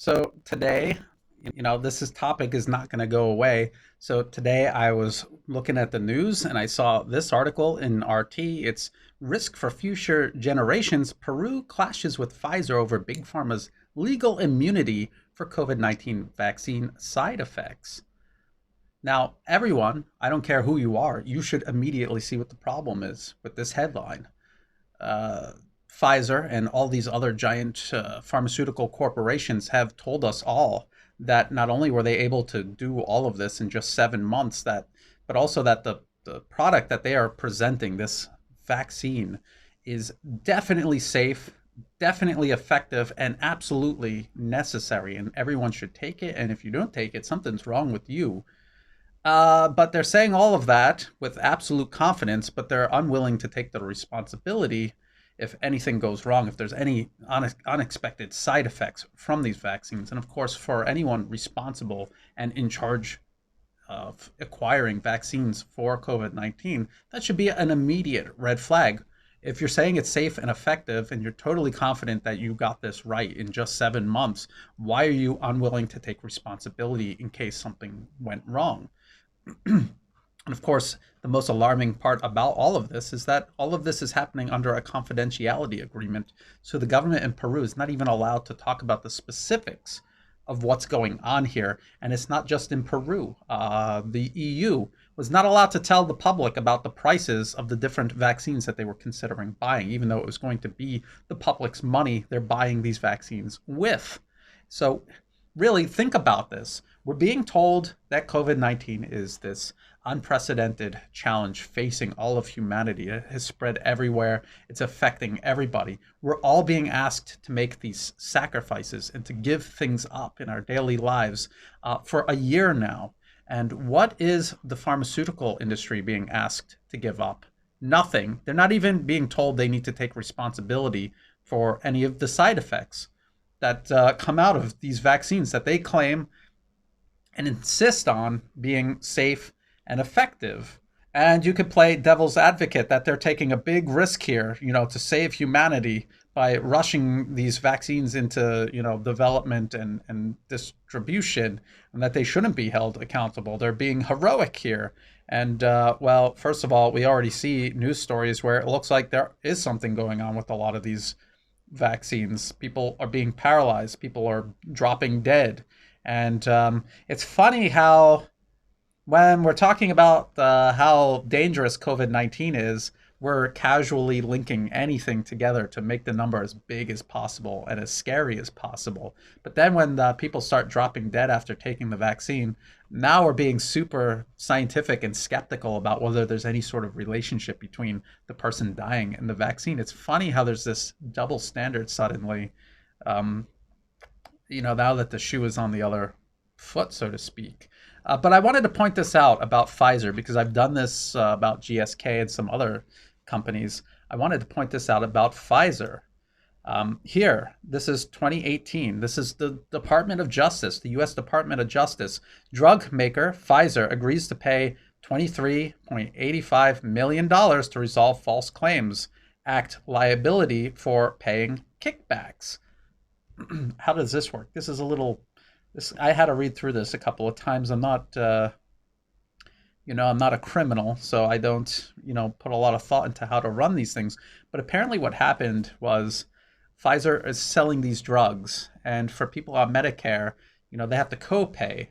So today, this topic is not going to go away. So today I was looking at the news and I saw this article in RT. It's risk for future generations. Peru clashes with Pfizer over Big Pharma's legal immunity for COVID-19 vaccine side effects. Now, everyone, I don't care who you are, you should immediately see what the problem is with this headline. uh, Pfizer and all these other giant pharmaceutical corporations have told us all that not only were they able to do all of this in just 7 months, but also that the product that they are presenting, this vaccine, is definitely safe, definitely effective, and absolutely necessary. And everyone should take it. And if you don't take it, something's wrong with you. But they're saying all of that with absolute confidence, but they're unwilling to take the responsibility if anything goes wrong, if there's any unexpected side effects from these vaccines. And of course, for anyone responsible and in charge of acquiring vaccines for COVID-19, that should be an immediate red flag. If you're saying it's safe and effective and you're totally confident that you got this right in just 7 months, why are you unwilling to take responsibility in case something went wrong? And of course, the most alarming part about all of this is that all of this is happening under a confidentiality agreement. So the government in Peru is not even allowed to talk about the specifics of what's going on here. And it's not just in Peru. The EU was not allowed to tell the public about the prices of the different vaccines that they were considering buying, even though it was going to be the public's money they're buying these vaccines with. So really think about this. We're being told that COVID-19 is this unprecedented challenge facing all of humanity. It has spread everywhere. It's affecting everybody. We're all being asked to make these sacrifices and to give things up in our daily lives for a year now. And what is the pharmaceutical industry being asked to give up? Nothing. They're not even being told they need to take responsibility for any of the side effects that come out of these vaccines that they claim and insist on being safe and effective. And you could play devil's advocate that they're taking a big risk here, to save humanity by rushing these vaccines into, development and distribution, and that they shouldn't be held accountable. They're being heroic here. And well, first of all, we already see news stories where it looks like there is something going on with a lot of these vaccines. People are being paralyzed. People are dropping dead. And it's funny how when we're talking about how dangerous COVID-19 is, we're casually linking anything together to make the number as big as possible and as scary as possible. But then when people start dropping dead after taking the vaccine, now we're being super scientific and skeptical about whether there's any sort of relationship between the person dying and the vaccine. It's funny how there's this double standard suddenly, now that the shoe is on the other foot, so to speak. But I wanted to point this out about Pfizer because I've done this about GSK and some other companies. I wanted to point this out about Pfizer. Here, this is 2018. This is the Department of Justice, the U.S. Department of Justice. Drug maker Pfizer agrees to pay $23.85 million to resolve false claims act liability for paying kickbacks. How does this work? This is a little. I had to read through this a couple of times. I'm not, I'm not a criminal, so I don't, put a lot of thought into how to run these things. But apparently, what happened was Pfizer is selling these drugs, and for people on Medicare, they have to co-pay.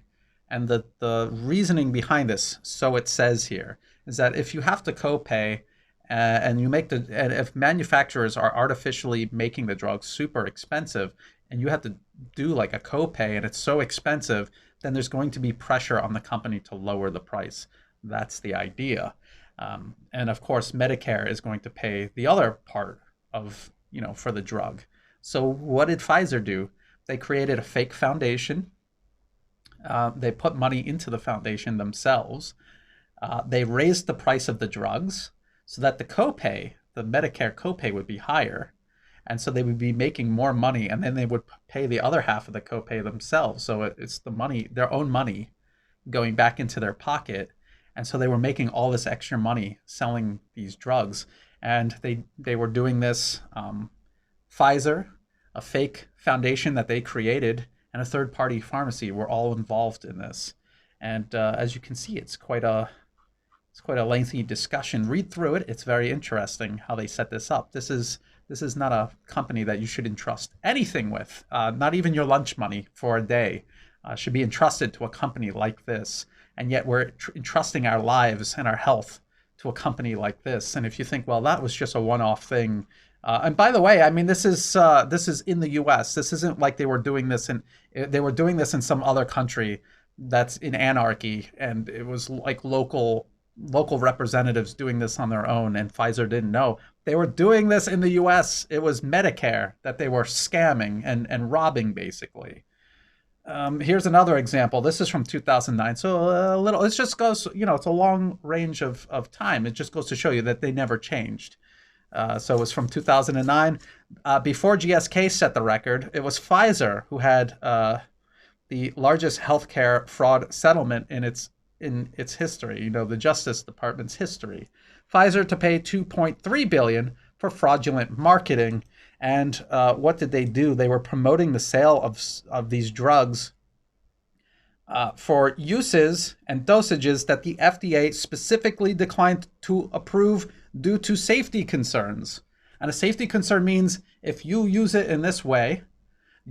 And the reasoning behind this, so it says here, is that if you have to co-pay, and if manufacturers are artificially making the drugs super expensive, and you have to do like a copay and it's so expensive, then there's going to be pressure on the company to lower the price. That's the idea. And of course, Medicare is going to pay the other part of, for the drug. So what did Pfizer do? They created a fake foundation. They put money into the foundation themselves. They raised the price of the drugs so that the Medicare copay would be higher. And so they would be making more money, and then they would pay the other half of the copay themselves. So it's the money, their own money, going back into their pocket. And so they were making all this extra money selling these drugs. And they were doing this. Pfizer, a fake foundation that they created, and a third-party pharmacy were all involved in this. And as you can see, it's quite a lengthy discussion. Read through it. It's very interesting how they set this up. This is not a company that you should entrust anything with, not even your lunch money for a day. Should be entrusted to a company like this. And yet we're entrusting our lives and our health to a company like this. And if you think, well, that was just a one-off thing. And by the way, I mean, this is in the U.S. This isn't like they were doing this in some other country that's in anarchy, and it was like local representatives doing this on their own, and Pfizer didn't know. They were doing this in the US. It was Medicare that they were scamming and robbing, basically. Here's another example. This is from 2009. So it just goes, it's a long range of time. It just goes to show you that they never changed. So it was from 2009. Before GSK set the record, it was Pfizer who had the largest healthcare fraud settlement in its history, the Justice Department's history. Pfizer to pay $2.3 billion for fraudulent marketing. And what did they do? They were promoting the sale of these drugs for uses and dosages that the FDA specifically declined to approve due to safety concerns. And a safety concern means if you use it in this way,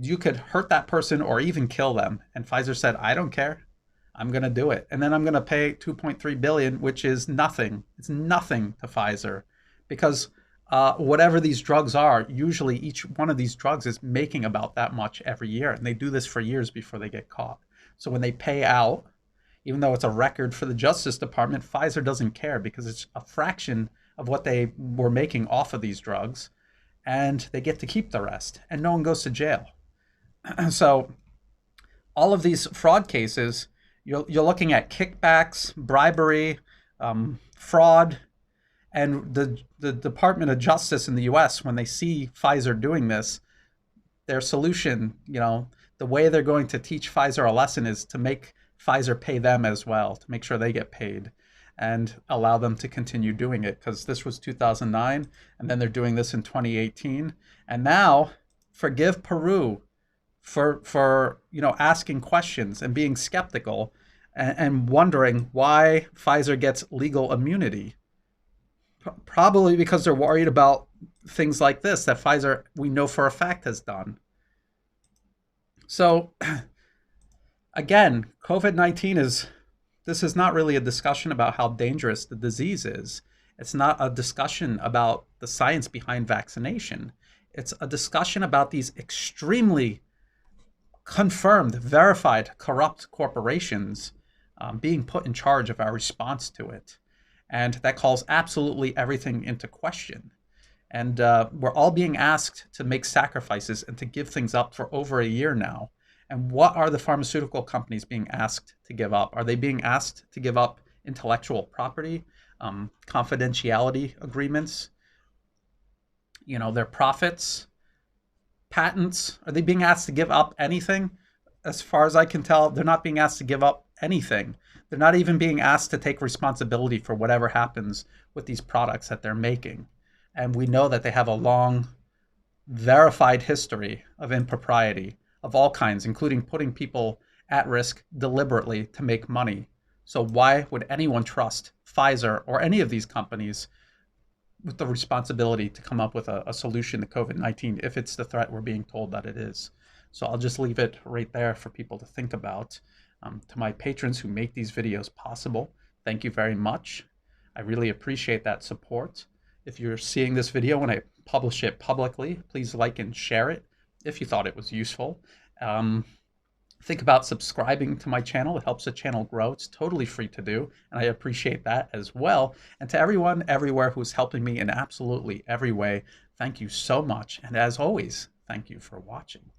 you could hurt that person or even kill them. And Pfizer said, I don't care. I'm going to do it. And then I'm going to pay $2.3 billion, which is nothing. It's nothing to Pfizer, because whatever these drugs are, usually each one of these drugs is making about that much every year. And they do this for years before they get caught. So when they pay out, even though it's a record for the Justice Department, Pfizer doesn't care because it's a fraction of what they were making off of these drugs. And they get to keep the rest. And no one goes to jail. So all of these fraud cases, you're looking at kickbacks, bribery, fraud, and the Department of Justice in the U.S., when they see Pfizer doing this, their solution, the way they're going to teach Pfizer a lesson is to make Pfizer pay them as well, to make sure they get paid and allow them to continue doing it, because this was 2009, and then they're doing this in 2018. And now, forgive Peru for asking questions and being skeptical and wondering why Pfizer gets legal immunity. Probably because they're worried about things like this that Pfizer, we know for a fact, has done. So again, COVID-19 this is not really a discussion about how dangerous the disease is. It's not a discussion about the science behind vaccination. It's a discussion about these extremely confirmed, verified, corrupt corporations being put in charge of our response to it. And that calls absolutely everything into question. And we're all being asked to make sacrifices and to give things up for over a year now. And what are the pharmaceutical companies being asked to give up? Are they being asked to give up intellectual property, confidentiality agreements, their profits, patents? Are they being asked to give up anything? As far as I can tell, they're not being asked to give up anything. They're not even being asked to take responsibility for whatever happens with these products that they're making. And we know that they have a long, verified history of impropriety of all kinds, including putting people at risk deliberately to make money. So why would anyone trust Pfizer or any of these companies with the responsibility to come up with a solution to COVID-19 if it's the threat we're being told that it is? So I'll just leave it right there for people to think about. To my patrons who make these videos possible, thank you very much. I really appreciate that support. If you're seeing this video when I publish it publicly, please like and share it if you thought it was useful. Think about subscribing to my channel. It helps the channel grow. It's totally free to do, and I appreciate that as well. And to everyone everywhere who's helping me in absolutely every way, thank you so much. And as always, thank you for watching.